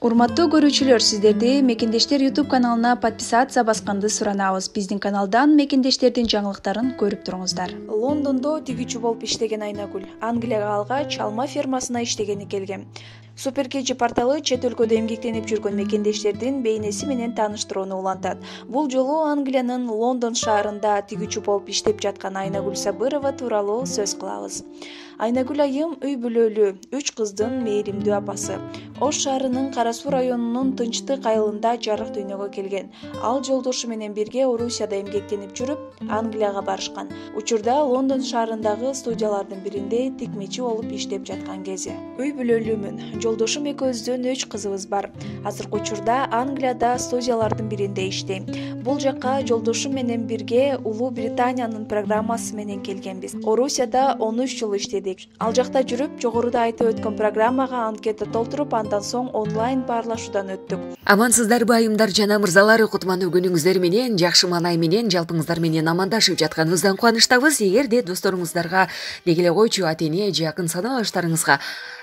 Урматтуу көрүүчүлөр, сиздерди Мекендештер YouTube каналына подписация басканды суранабыз. Биздин каналдан мекендештердин жаңылыктарын көрүп туруңуздар. Лондондо тигүүчү болуп иштеген Айнагүл Англияга алгач алма фермасына иштегени келген. Суперкеji порталы чет өлкөдө эмгектенип жүргөн мекендештердин бейнеси менен тааныштырууну улантат. Бул жолу Англиянын Лондон шаарында тигүүчү болуп иштеп жаткан Айнагүл Сабырова тууралуу сөз кылабыз. Айнагүл айым үй бүлөлүү, 3 кыздын мээримдүү апасы. Ош шаарынын Кара Суу районунун Тынчтык айылында жарык дүйнөгө келген. Ал жолдошу менен бирге Орусияда эмгектенип жүрүп, Англияга барышкан. Учурда Лондон шаарындагы студиялардын биринде тикмечи болуп иштеп жаткан кези. Үй бүлөлүүмүн. Жолдошум экөөбүздүн 3 кызыбыз бар. Азыркы учурда Англияда студиялардын биринде иштейм. Бул жакка жолдошум менен бирге Улуу Британиянын программасы менен келгенбиз. Орусияда 13 жыл иштедик. Ал жакта жүрүп, жогоруда айтып өткөн программага анкета толтуруп, андан соң онлайн баарлашуудан өттүк. Амансыздарбы айымдар жана мырзалар, кутмандуу күнүңүздөр менен, жакшы маанай менен, жалпыңыздар менен амандашып жатканыбыздан кубанычтабыз. Эгерде досторуңуздарга, деги эле койчу ата-эне, жакын саналаштарыңызга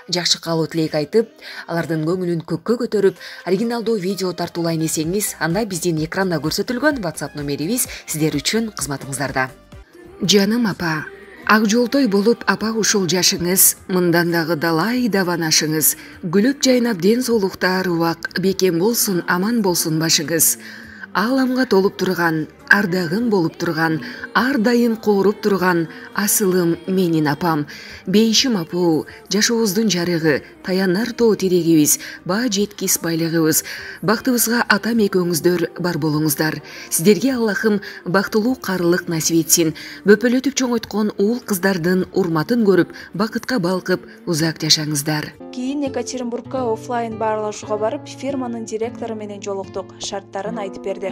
жакшы каалоо тилек айтып, алардын көңүлүн көккө көтөрүп, оригиналдуу видео тартуулайын десеңиз, анда биздин экранда көрсөтүлгөн WhatsApp номерибиз сиздер үчүн кызматыңыздарда. Жаным апа, ак жолтой болуп апа ушул жашыңыз, мындан дагы далай даванашыңыз, күлүп жайнап ден соолуктар убак, бекем болсун, аман болсун башыңыз. Ааламга толуп турган, ардагым болуп турган, ар дайым кооруп турган асылым менин апам. Бейишим апуу, жашообуздун жарыгы, таянар тоо тирегибиз, баа жеткис байлыгыбыз. Бактыбызга атам экөөңүздөр бар болуңуздар. Сиздерге Аллахым бактылуу карылык насип этсин. Бөпөлөтүп чоңойткон уул кыздардын урматын көрүп, бакытка балкып, узак жашаңыздар. Кийин Екатеринбургка офлайн баарлашууга барып, фирманын директору менен жолуктук, шарттарын айтып берди.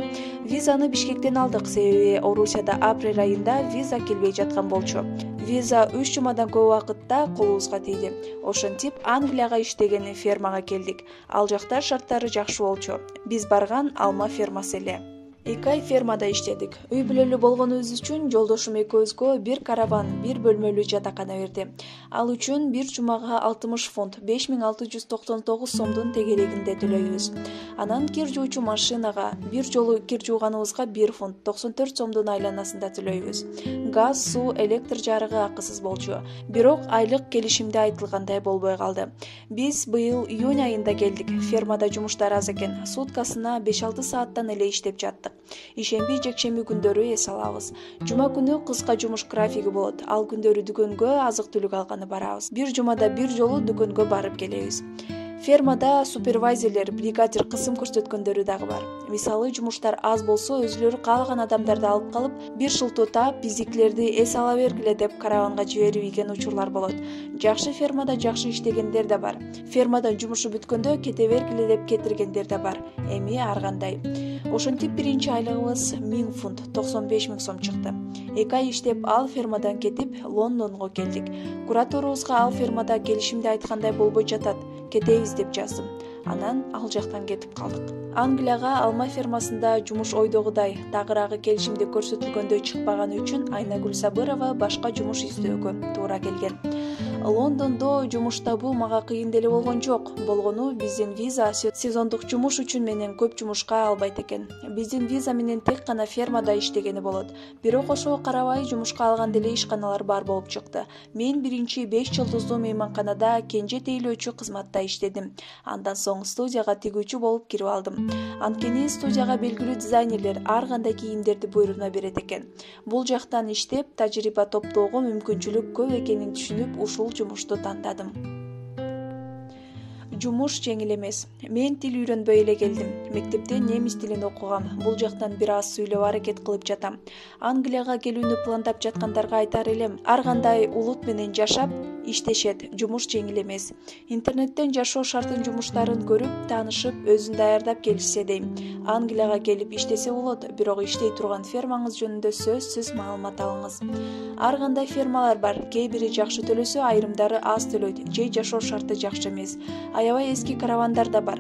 Визаны Бишкектен алдык, себеби Орусияда апрель айында виза келбей жаткан болчу. Виза 3 жумадан көп убакытта колубузга тийди. Ошентип Англияга иштеген фермага келдик. Ал жакта шарттары жакшы болчу. Биз барган алма фермасы эле. 2 ай фермада иштедик. Үй бүлөлүү болгонубуз үчүн жолдошум экөөбүзгө бир караван, бир бөлмөлүү жатакана берди. Ал үчүн бир жумага 60 фунт, 5699 сомдун тегерегинде төлөйбүз. Анан кир жуучу машинага бир жолу кир жууганыбызга 1 фунт, 94 сомдун айланасында төлөйбүз. Газ, суу, электр жарыгы акысыз болчу. Бирок айлык келишимде айтылгандай болбой калды. Биз быйыл июнь айында келдик. Фермада жумуштар аз экен. Суткасына 5-6 сааттан эле иштеп жаттык. Ишемби, жекшемби күндөрү эс алабыз. Жума күнү кыска жумуш графиги болот. Ал күндөрү дүкөнгө азык-түлүк алганы барабыз. Бир жумада бир жолу дүкөнгө барып келебиз. Фермада супервайзерлер, бригадир кысым көрсөткөндөрү дагы бар. Мисалы, жумуштар аз болсо, өзүлөрү каалаган адамдарды алып калып, бир шылтоо таап, биздикилерди эс ала бергиле деп караванга жиберип ийген учурлар болот. Жакшы фермада жакшы иштегендер да бар. Фермадан жумушу бүткөндө кете бергиле деп кетиргендер да бар. Эми ар кандай. Ошентип биринчи айлыгыбыз 1000 фунт, 95 000 сом чыкты. 2 ай иштеп ал фермадан кетип Лондонго келдик. Кураторубузга ал фермада келишимде айткандай болбой жатат, кетебиз деп жаздым. Анан ал жактан кетип калдык. Англияга алма фермасында жумуш ойдогудай, тагыраагы келишимде көрсөтүлгөндөй чыкпаганы үчүн Айнагүл Сабырова башка жумуш издөөгө туура келген. Лондондо жумуш табуу мага кыйын деле болгон жок. Болгону биздин виза сезондук жумуш үчүн менен көп жумушка албайт экен. Биздин виза менен тек гана фермада иштегени болот. Бирок ошого карабай жумушка алган деле ишканалар бар болуп чыкты. Мен биринчи 5 жылдыздуу мейманканада кенже тейлөөчү кызматта иштедим. Андан соң студияга тигүүчү болуп кирип алдым. Анткени студияга белгилүү дизайнерлер ар кандай кийимдерди буйруна берет экен. Бул жактан иштеп, тажрыйба топтоого мүмкүнчүлүк көп экенин түшүнүп, ушул жумушту тандадым. Жумуш жеңил эмес. Мен тил үйрөнбөй эле келдим. Мектепте немис тилин окугам. Бул жактан бир аз сүйлөп аракет кылып жатам. Англияга келүүнү пландап жаткандарга айтар элем, ар кандай улут менен жашап, иштешет. Жумуш жеңил эмес. Интернеттен жашоо шартын жумуштарын көрүп, таанышып, өзүн даярдап келишсе дейм. Англияга келип иштесе болот, бирок иштей турган фермаңыз жөнүндө сөзсүз маалымат алыңыз. Ар кандай фермалар бар. Кээ бири жакшы төлөсө, айрымдары аз төлөйт, же жашоо шарты жакшы эмес. Аябай эски каравандар да бар.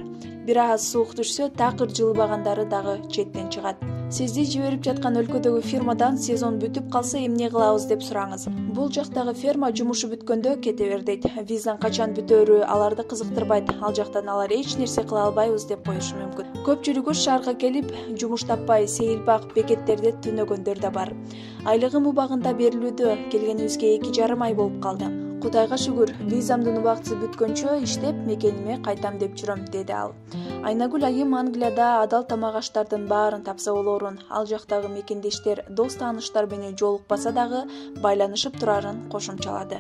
бир аз суук түшсө такыр жылыбагандары дагы четтен чыгат. Сизди жиберип жаткан өлкөдөгү фирмадан сезон бүтүп калса эмне кылабыз деп сураңыз. Бул жактагы ферма жумушу бүткөндө кете бер дейт. Визаң качан бүтөөрү аларды кызыктырбайт. Ал жактан алар эч нерсе кыла албайбыз деп коюшу мүмкүн. Көпчүлүгү шаарга келип, жумуш таппай сейилбак бекеттерде түнөгөндөр да бар. Айлыгым убагында берилүүдө, келгенибизге 2,5 ай болуп калды. Кудайга шүгүр, визамдын убактысы бүткөнчө иштеп мекениме кайтам деп жүрөм, деди ал. Айнагүл айым Англияда адал тамак аштардын баарын тапса болорун, ал жактагы мекендештер, дос тааныштар менен жолукпаса дагы байланышып турарын кошумчалады.